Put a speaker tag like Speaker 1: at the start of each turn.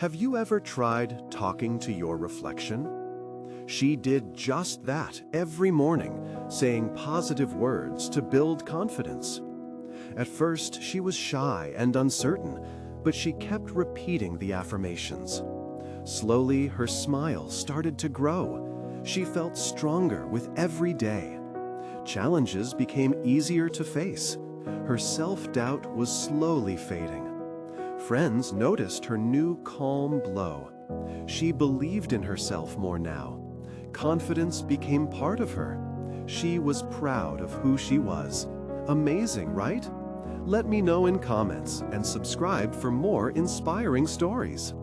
Speaker 1: Have you ever tried talking to your reflection? She did just that every morning, saying positive words to build confidence. At first, she was shy and uncertain, but she kept repeating the affirmations. Slowly, her smile started to grow. She felt stronger with every day. Challenges became easier to face. Her self-doubt was slowly fading. Friends noticed her new calm glow. She believed in herself more now. Confidence became part of her. She was proud of who she was. Amazing, right? Let me know in comments and subscribe for more inspiring stories.